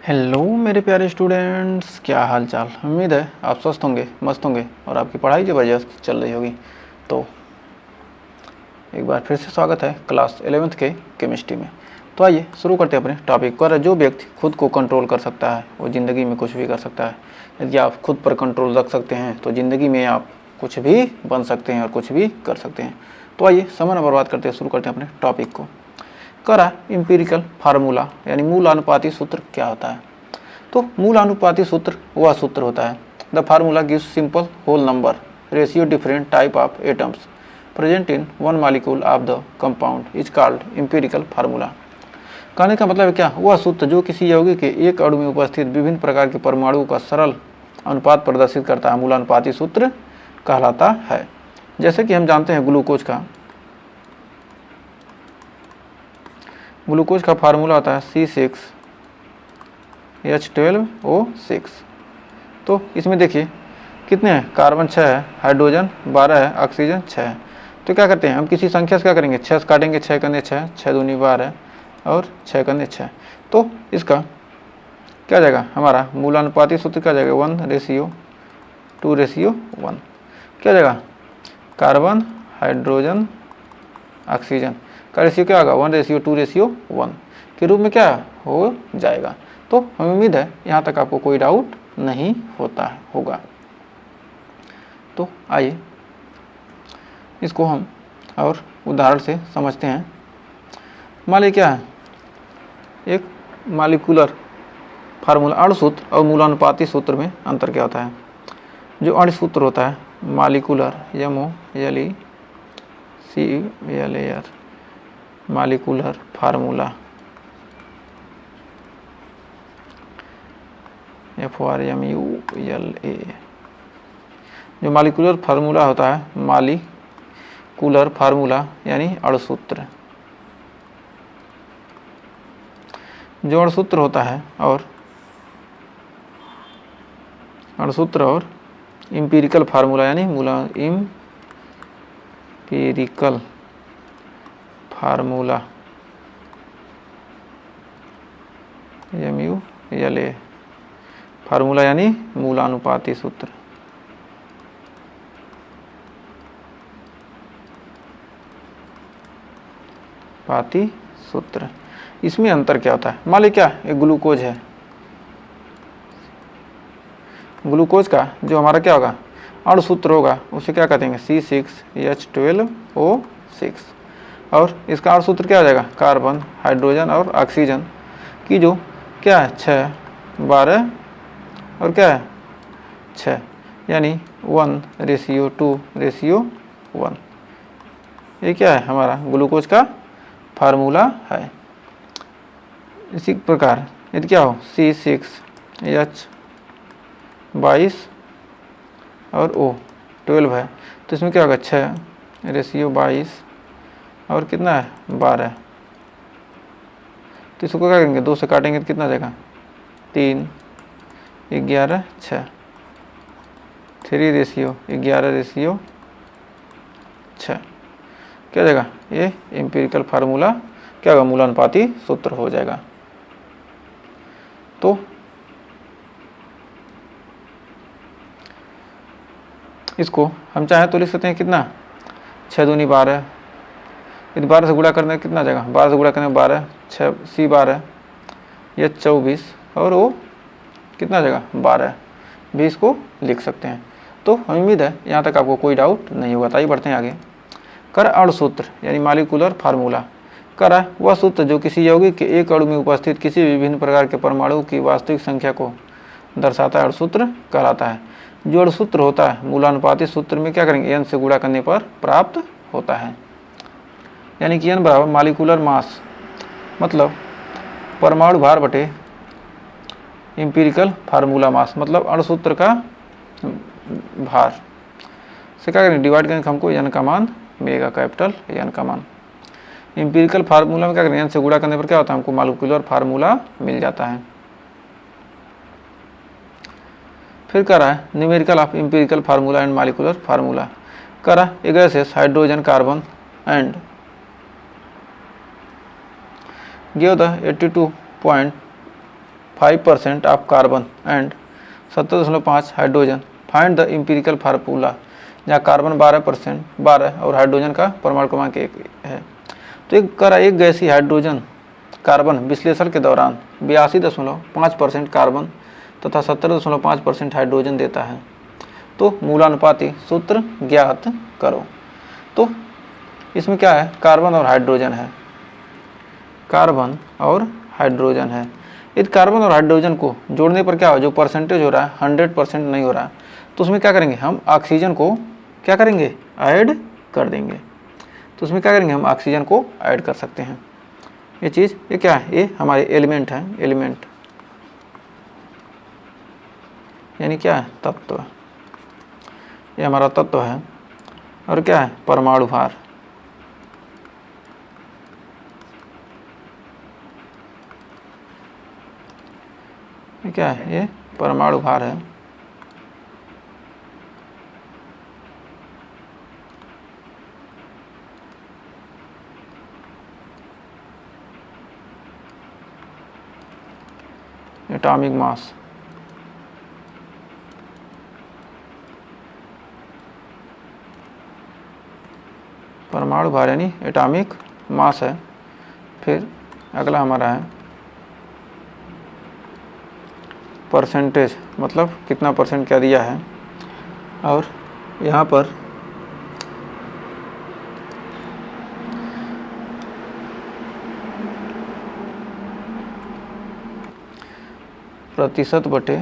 Hello मेरे प्यारे students, क्या हाल चाल। उम्मीद है आप स्वस्थ होंगे, मस्त होंगे और आपकी पढ़ाई ज़बरदस्त चल रही होगी। तो एक बार फिर से स्वागत है क्लास 11th के केमिस्ट्री में। तो आइए शुरू करते हैं अपने टॉपिक पर। जो व्यक्ति खुद को कंट्रोल कर सकता है वो ज़िंदगी में कुछ भी कर सकता है। यदि आप खुद पर कंट्रोल रख सकते हैं तो ज़िंदगी में आप कुछ भी बन सकते हैं और कुछ भी कर सकते हैं। तो आइए समय न बर्बाद करते हुए शुरू करते हैं अपने टॉपिक को। करा एम्पिरिकल फार्मूला यानी मूल अनुपाती सूत्र क्या होता है। तो मूल अनुपाती सूत्र वह सूत्र होता है the formula gives simple whole number ratio different type of atoms present in one molecule of the compound is called empirical formula. कहने का मतलब है क्या, वह सूत्र जो किसी यौगिक के एक अणु में उपस्थित विभिन्न प्रकार के परमाणुओं का सरल अनुपात प्रदर्शित करता है, मूल अनुपाती सूत्र कहलाता है। जैसे कि हम जानते हैं ग्लूकोज का फार्मूला होता है C6H12O6। तो इसमें देखिए कितने हैं, कार्बन 6 है, हाइड्रोजन 12 है, ऑक्सीजन 6 है। तो क्या करते हैं हम, किसी संख्या से क्या करेंगे, 6 से काटेंगे, 6 कन्ने 6, 6 दूनी 12 और 6 कन्ने 6। तो इसका क्या जाएगा, हमारा मूलानुपाती सूत्र क्या जाएगा 1:2:1। क्या जाएगा, कार्बन हाइड्रोजन ऑक्सीजन का रेशियो क्या होगा 1:2:1 के रूप में क्या हो जाएगा। तो हमें उम्मीद है यहाँ तक आपको कोई डाउट नहीं होगा। तो आइए इसको हम और उदाहरण से समझते हैं। मान लीजिए क्या है, एक मॉलिक्यूलर फार्मूला अणुसूत्र और मूलानुपाती सूत्र में अंतर क्या होता है। जो अणुसूत्र होता है molecular MOLECULAR molecular formula FORMULA। जो मॉलिक्यूलर फार्मूला होता है, मॉलिक्यूलर फार्मूला यानी अणुसूत्र। जो अणुसूत्र होता है और अणुसूत्र और एम्पिरिकल फार्मूला यानी एम्पिरिकल फार्मूला MULA फार्मूला यानी मूलानुपाती सूत्र। पाती सूत्र, इसमें अंतर क्या होता है। मान लीजिए क्या, एक ग्लूकोज है, ग्लूकोज का जो हमारा क्या होगा अणुसूत्र होगा उसे क्या कहते हैं C6H12O6। और इसका अणुसूत्र क्या हो जाएगा, कार्बन हाइड्रोजन और ऑक्सीजन की जो क्या है 6 12 और क्या है 6 यानी 1:2:1। ये क्या है, हमारा ग्लूकोज का फार्मूला है। इसी प्रकार यदि क्या हो C6H22 और O12 है तो इसमें क्या होगा 6:22 और कितना है 12। तो इसको क्या करेंगे, 2 से काटेंगे तो कितना जाएगा 3 11 6 3:11:6 क्या जाएगा, ये एम्पिरिकल फार्मूला क्या होगा, मूलानुपाती सूत्र हो जाएगा। तो इसको हम चाहे तो लिख सकते हैं कितना 6 दूनी 12, यदि 12 से गुणा करने कितना जाएगा, 12 से गुणा करने 12 6 C12 या 24 और वो कितना जाएगा 12 भी इसको लिख सकते हैं। तो हम उम्मीद है यहाँ तक आपको कोई डाउट नहीं होगा। आइए बढ़ते हैं आगे। कर अणुसूत्र यानी मॉलिक्यूलर फार्मूला। कर वह सूत्र जो किसी यौगिक के एक अणु में उपस्थित किसी विभिन्न प्रकार के परमाणुओं की वास्तविक संख्या को दर्शाता है, अणुसूत्र कहलाता है। जो अणुसूत्र होता है मूलानुपाती सूत्र में क्या करेंगे n से गुणा करने पर प्राप्त होता है, यानी कि n बराबर मॉलिक्यूलर मास मतलब परमाणु भार बटे एम्पिरिकल फार्मूला मास मतलब अणुसूत्र का भार से क्या करेंगे डिवाइड करेंगे, हमको n का मान मिलेगा, कैपिटल n का मान। एम्पिरिकल फार्मूला में क्या करेंगे n से गुणा करने पर क्या होता है, हमको मॉलिक्यूलर फार्मूला मिल जाता है। फिर कह रहा है numerical of empirical formula and molecular formula. कह रहा है A gases hydrogen carbon and give the 82.2 5% of carbon and 17.5 hydrogen, find the empirical formula. जहाँ कार्बन 12% 12 और हाइड्रोजन का परमाणु क्रमांक 1 है। तो एक करा एक गैसीय हाइड्रोजन कार्बन विश्लेषण के दौरान 82.5% कार्बन तथा 17.5% हाइड्रोजन देता है। तो मूलानुपाती सूत्र ज्ञात करो। तो इसमें क्या है, कार्बन और हाइड्रोजन है, कार्बन और हाइड्रोजन है। यदि कार्बन और हाइड्रोजन को जोड़ने पर क्या हो, जो परसेंटेज हो रहा है 100% नहीं हो रहा, तो उसमें क्या करेंगे हम, ऑक्सीजन को क्या करेंगे, ऐड कर देंगे। तो उसमें क्या करेंगे हम, ऑक्सीजन को ऐड कर सकते हैं। ये चीज़ ये क्या है, ये हमारे एलिमेंट हैं, एलिमेंट यानी क्या है, तत्व। ये हमारा तत्व है। और क्या है, परमाणु भार। ये क्या है, ये परमाणु भार है। एटॉमिक मास, परमाणु भार यानी एटॉमिक मास है। फिर अगला हमारा है परसेंटेज, मतलब कितना परसेंट क्या दिया है। और यहाँ पर प्रतिशत बटे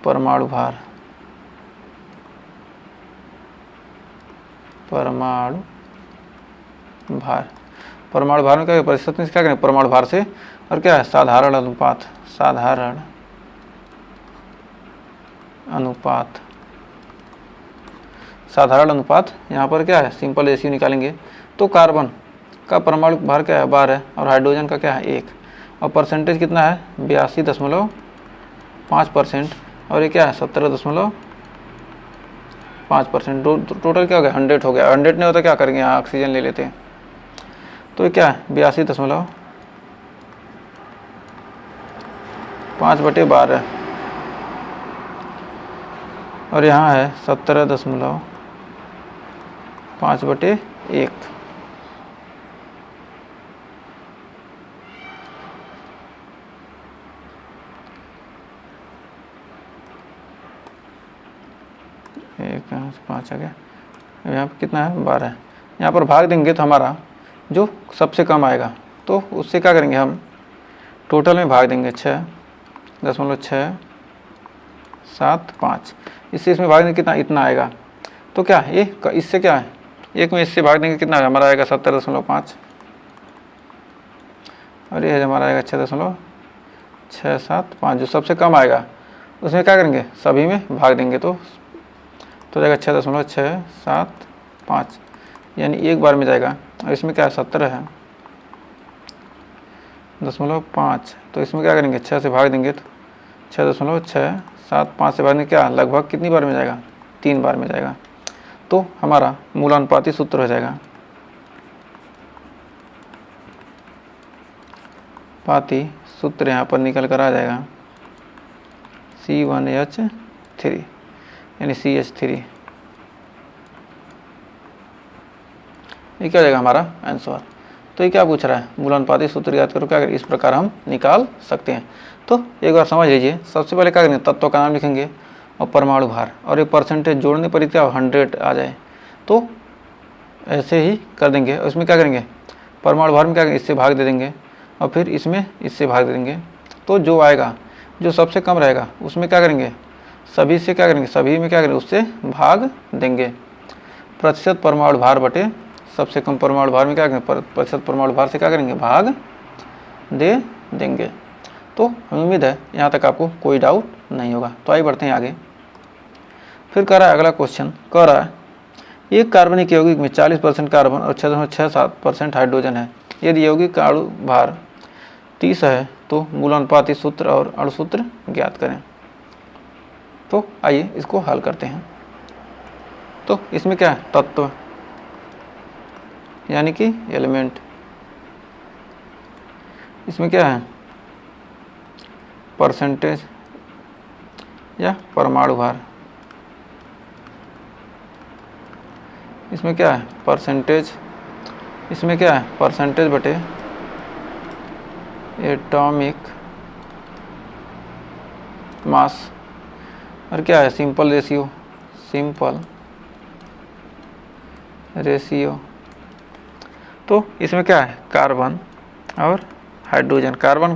परमाणु भार, परमाणु भार, परमाणु भार में क्या, प्रतिशत में क्या करें, परमाणु भार से। और क्या है, साधारण अनुपात, साधारण अनुपात, साधारण अनुपात। यहाँ पर क्या है, सिंपल रेशियो निकालेंगे। तो कार्बन का परमाणु भार क्या है, 12 और हाइड्रोजन का क्या है, 1। और परसेंटेज कितना है, 82.5%। और ये क्या है, 17.5%। टोटल क्या हो गया, 100 हो गया। 100 नहीं होता क्या करेंगे, यहाँ ऑक्सीजन ले लेते हैं। तो ये क्या है, 82.5/12। और यहाँ है 17.5/1। एक 5 आ गया। यहाँ पर कितना है, 12। यहाँ पर भाग देंगे तो हमारा जो सबसे कम आएगा, तो उससे क्या करेंगे हम, टोटल में भाग देंगे 6.675। इससे इसमें भाग देंगे कितना, इतना आएगा। तो क्या ये इससे क्या है, एक में इससे भाग देंगे कितना हमारा आएगा, 70.5। और ये हमारा आएगा 6.675। जो सबसे कम आएगा उसमें क्या करेंगे, सभी में भाग देंगे। तो जाएगा 6.675, यानी एक बार में जाएगा। और इसमें क्या है, 17 है 0.5। तो इसमें क्या करेंगे, 6 से भाग देंगे तो 6.675 से भाग देंगे, क्या लगभग कितनी बार में जाएगा, 3 बार में जाएगा। तो हमारा मूलानुपाती सूत्र हो जाएगा, पाती सूत्र यहाँ पर निकल कर आ जाएगा C1H3 यानी CH3। ये क्या हो जाएगा हमारा आंसर। तो ये क्या पूछ रहा है, मूलानुपाती सूत्र याद करो, क्या करें, इस प्रकार हम निकाल सकते हैं। तो एक बार समझ लीजिए, सबसे पहले क्या करेंगे, तत्व का नाम लिखेंगे और परमाणु भार, और ये परसेंटेज जोड़ने पर क्या 100 आ जाए। तो ऐसे ही कर देंगे। और इसमें क्या करेंगे, परमाणु भार में क्या करेंगे, इससे भाग दे देंगे, और फिर इसमें इससे भाग दे देंगे। तो जो आएगा, जो सबसे कम रहेगा, उसमें क्या करेंगे, सभी से क्या करेंगे, सभी में क्या करेंगे, उससे भाग देंगे। प्रतिशत परमाणु भार बटे सबसे कम परमाणु भार में क्या करेंगे, प्रतिशत परमाणु भार से क्या करेंगे, भाग दे देंगे। तो हमें उम्मीद है यहाँ तक आपको कोई डाउट नहीं होगा। तो आइए बढ़ते हैं आगे। फिर कह रहा है अगला क्वेश्चन, कह रहा है एक कार्बनिक यौगिक में 40% कार्बन और 6.67% हाइड्रोजन है। यदि यौगिक का अणु भार 30 है तो मूलानुपाती सूत्र और अणुसूत्र ज्ञात करें। तो आइए इसको हल करते हैं। तो इसमें क्या है, तत्व यानी कि एलिमेंट, इसमें क्या है, परसेंटेज या परमाणु भार। इसमें क्या है, परसेंटेज, इसमें क्या है, परसेंटेज बटे एटॉमिक मास, और क्या है, सिंपल रेशियो, सिंपल रेशियो। तो इसमें क्या है, कार्बन और हाइड्रोजन। कार्बन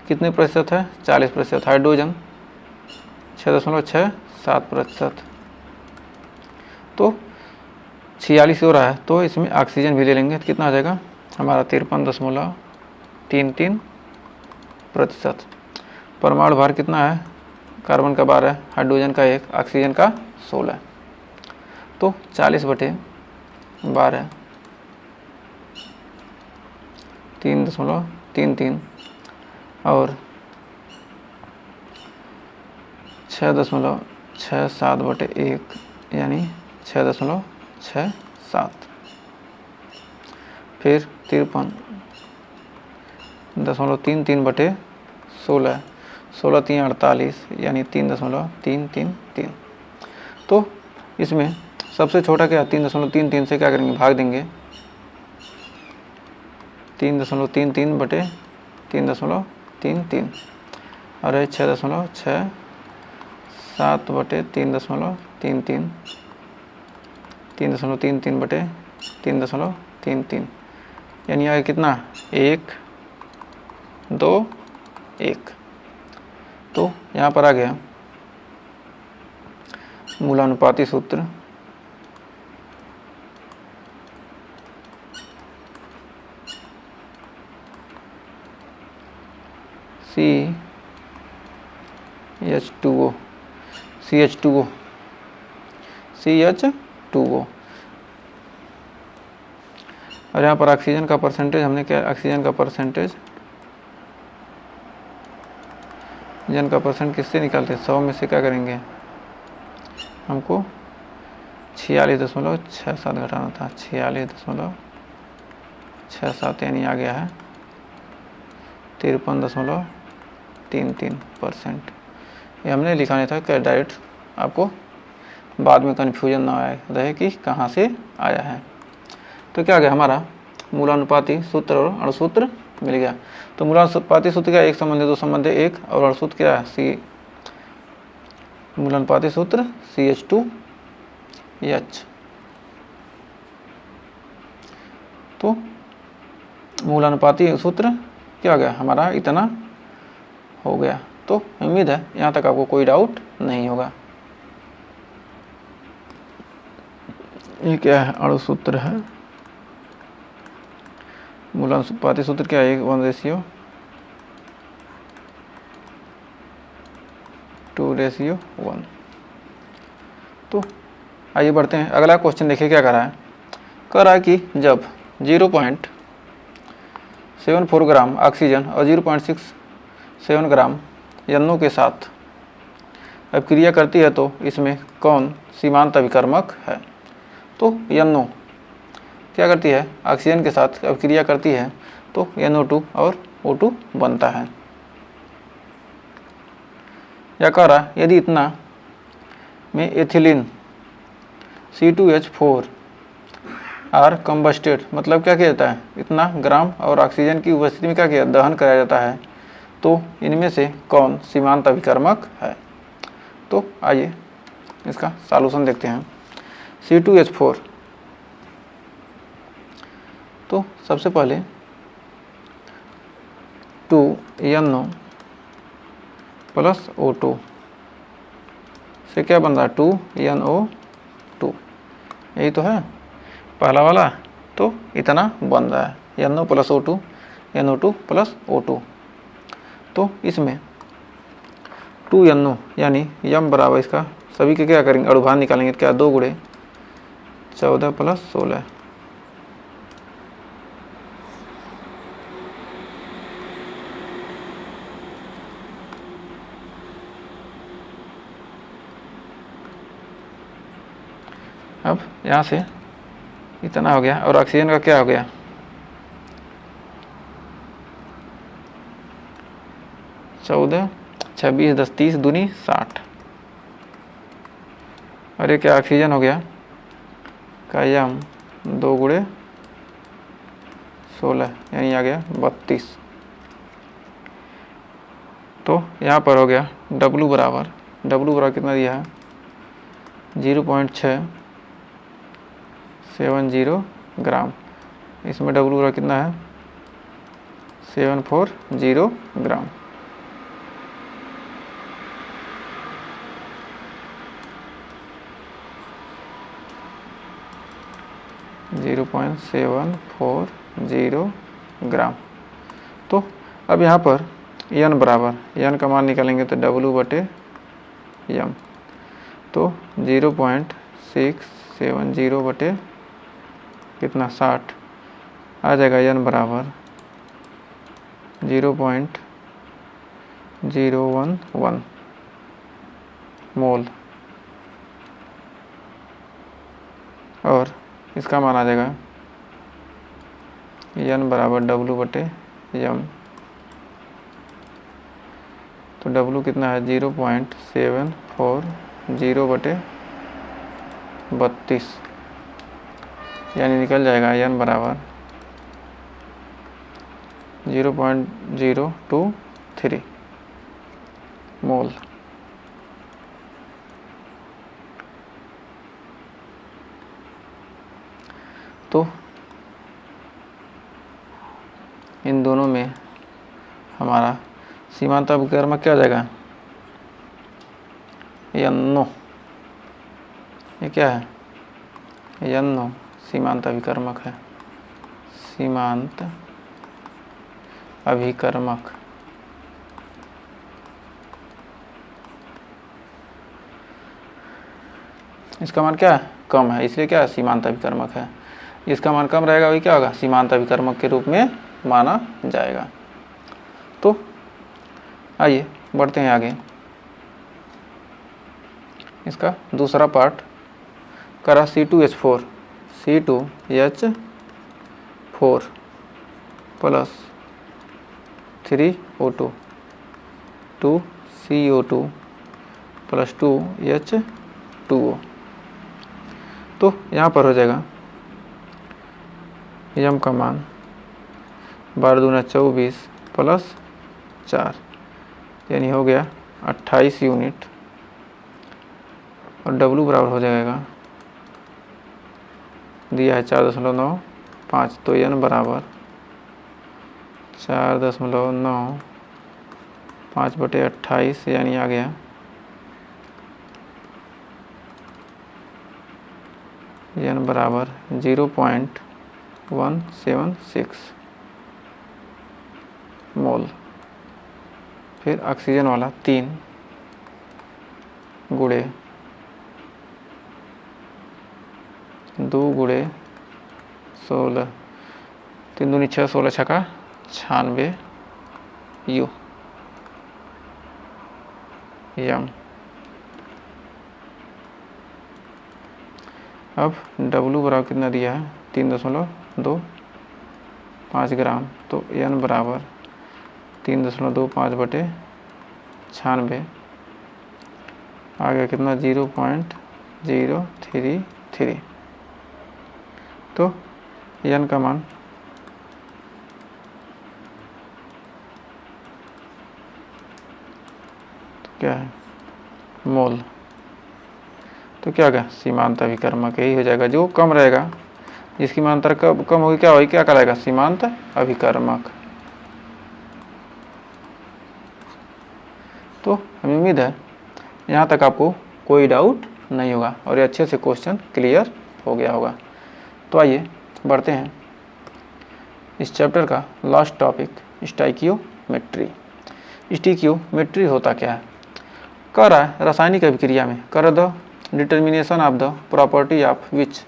कितने प्रतिशत है, 40%। हाइड्रोजन 6.67%। तो 46 हो रहा है, तो इसमें ऑक्सीजन भी ले लेंगे तो कितना आ जाएगा हमारा 53.3%। परमाणु भार कितना है, कार्बन का 12, हाइड्रोजन का 1, ऑक्सीजन का 16। तो 40/12 3.33 और 6.67/1 यानी 6.67। फिर 53.33/16, 16×3 = 48 यानी 3.333। तो इसमें सबसे छोटा क्या, 3.33 से क्या करेंगे, भाग देंगे। 3.33/3.33 और 6.67/3.33, 3.33/3.33 यानी आगे कितना, 1 2 1। तो यहाँ पर आ गया मूलानुपाती सूत्र। CH2O और यहाँ पर ऑक्सीजन का परसेंटेज हमने क्या, ऑक्सीजन का परसेंटेज किससे निकालते हैं, 100 में से क्या करेंगे, हमको 46.67 घटाना था। 46.67 यानी आ गया है 53.33%। ये हमने लिखा नहीं था, क्या डायरेक्ट आपको बाद में कन्फ्यूजन ना आए रहे कि कहाँ से आया है। तो क्या आ गया हमारा मूलानुपाती सूत्र और अणुसूत्र मिल गया। तो मूलानुपाती सूत्र क्या, 1 संबंध 2 संबंध 1, और अणुसूत्र क्या है, मूलानुपाती सूत्र CH2H। तो मूलानुपाती सूत्र क्या हो गया हमारा, इतना हो गया। तो उम्मीद है यहाँ तक आपको कोई डाउट नहीं होगा। ये क्या है, अणुसूत्र है। मूलानुपाती सूत्र क्या है, 1:2:1। तो आइए बढ़ते हैं, अगला क्वेश्चन देखिए क्या कर रहा है। कह रहा है कि जब 0.74 ग्राम ऑक्सीजन और 0.67 ग्राम NO के साथ अभिक्रिया करती है तो इसमें कौन सीमांत अभिकर्मक है। तो NO क्या करती है, ऑक्सीजन के साथ अभिक्रिया करती है तो NO2 और O2 बनता है। या कह रहा यदि इतना में एथिलीन C2H4 आर कम्बस्टेड, मतलब क्या किया जाता है, इतना ग्राम और ऑक्सीजन की उपस्थिति में क्या किया, दहन कराया जाता है, तो इनमें से कौन सीमांत अभिकर्मक है। तो आइए इसका सॉल्यूशन देखते हैं। C2H4, तो सबसे पहले 2NO + O2 से क्या बन रहा है, 2NO2, यही तो है पहला वाला। तो इतना बन रहा है NO + O2, NO2 + O2। तो इसमें 2NO यानी यम बराबर इसका सभी के क्या करेंगे, अणुभार निकालेंगे, क्या 2 × 14 + 16। अब यहाँ से इतना हो गया, और ऑक्सीजन का क्या हो गया, 14, 26, 10, 30 दूनी 60। अरे क्या ऑक्सीजन हो गया का यम 2 गुणे 16 यानी आ गया 32। तो यहाँ पर हो गया W बराबर कितना दिया है 0.670 ग्राम। इसमें W बराबर कितना है 740 ग्राम। ग्राम। तो अब यहाँ पर n बराबर n का मान निकालेंगे तो W बटे m, तो 0.670 बटे कितना 60 आ जाएगा n बराबर 0.011 मोल, और इसका मान आ जाएगा n बराबर W बटे m, तो W कितना है 0.740 बटे 32 यानी निकल जाएगा n बराबर 0.023 मोल। तो इन दोनों में हमारा सीमांत अभिकर्मक क्या हो जाएगा NO। ये क्या है NO सीमांत अभिकर्मक है, सीमांत अभिकर्मक। इसका मान क्या है कम है, इसलिए क्या है सीमांत अभिकर्मक है। इसका मान कम रहेगा वही क्या होगा सीमांत अभिकर्मक के रूप में माना जाएगा। तो आइए बढ़ते हैं आगे। इसका दूसरा पार्ट करा C2H4 plus 3O2 2CO2 plus 2H2O। तो यहाँ पर हो जाएगा यम का मान 12 दूना 24 प्लस 4 यानी हो गया 28 यूनिट, और W बराबर हो जाएगा दिया है 4.95, तो n बराबर 4.95 बटे 28 यानी आ गया n बराबर 0.176 मोल। फिर ऑक्सीजन वाला 3 गुणे 2 गुणे 16, 3 दूनी 6, 16 छका 96 U यम। अब W बराबर कितना दिया है 3.25 ग्राम, तो n बराबर 3.25 बटे 96 आ गया कितना 0.033। तो n का मान तो क्या है मोल। तो क्या होगा सीमांत अभिकर्मक यही हो जाएगा, जो कम रहेगा जिसकी मात्रा कम होगी क्या होगी क्या कहलाएगा सीमांत अभिकर्मक। तो हमें उम्मीद है यहाँ तक आपको कोई डाउट नहीं होगा और ये अच्छे से क्वेश्चन क्लियर हो गया होगा। तो आइए बढ़ते हैं इस चैप्टर का लास्ट टॉपिक स्टाइकियोमेट्री। स्टाइकियोमेट्री होता क्या है, कह रहा है रासायनिक अभिक्रिया में कर the determination of the property of which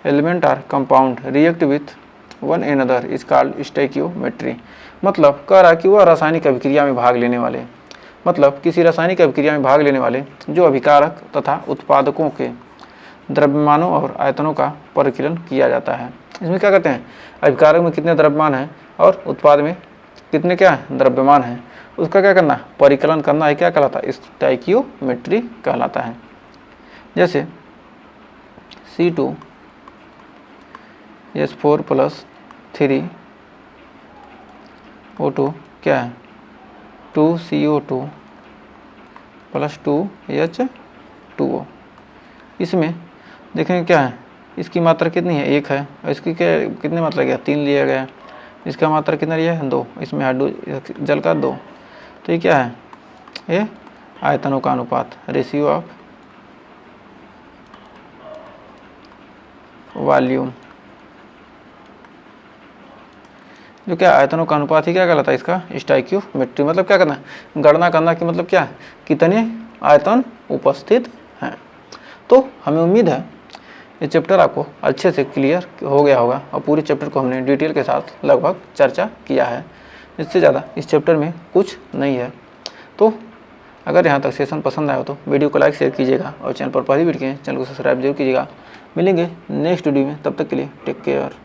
element or compound react with one another is called stoichiometry. मतलब कह रहा है कि वह रासायनिक अभिक्रिया में भाग लेने वाले, मतलब किसी रासायनिक अभिक्रिया में भाग लेने वाले जो अभिकारक तथा उत्पादकों के द्रव्यमानों और आयतनों का परिकीलन किया जाता है। इसमें क्या करते हैं अभिकारक में कितने द्रव्यमान हैं और उत्पाद में कितने क्या है, द्रव्यमान है, उसका क्या करना, परिकलन करना है, क्या कहलाता है, स्टोइकियोमेट्री कहलाता है। जैसे C2H4 + 3O2 क्या है, 2CO2 + 2H2O। इसमें देखेंगे क्या है, इसकी मात्रा कितनी है, 1 है, और इसकी क्या कितनी मात्रा गया, 3 लिया गया, इसका मात्रा कितना लिया है, 2, इसमें हाइड्रोजन जल का 2, तो ये क्या है, ये आयतनों का अनुपात, रेशियो ऑफ वॉल्यूम, जो क्या आयतनों का अनुपात ही क्या कहलाता है, इसका स्टोइकियोमेट्री। मतलब क्या करना है, गणना करना कि मतलब क्या है, कितने आयतन उपस्थित हैं। तो हमें उम्मीद है ये चैप्टर आपको अच्छे से क्लियर हो गया होगा, और पूरे चैप्टर को हमने डिटेल के साथ लगभग चर्चा किया है। इससे ज़्यादा इस चैप्टर में कुछ नहीं है। तो अगर यहाँ तक सेशन पसंद आया हो तो वीडियो को लाइक शेयर कीजिएगा, और चैनल पर पहली वीडियो के चैनल को सब्सक्राइब जरूर कीजिएगा। मिलेंगे नेक्स्ट वीडियो में, तब तक के लिए टेक केयर।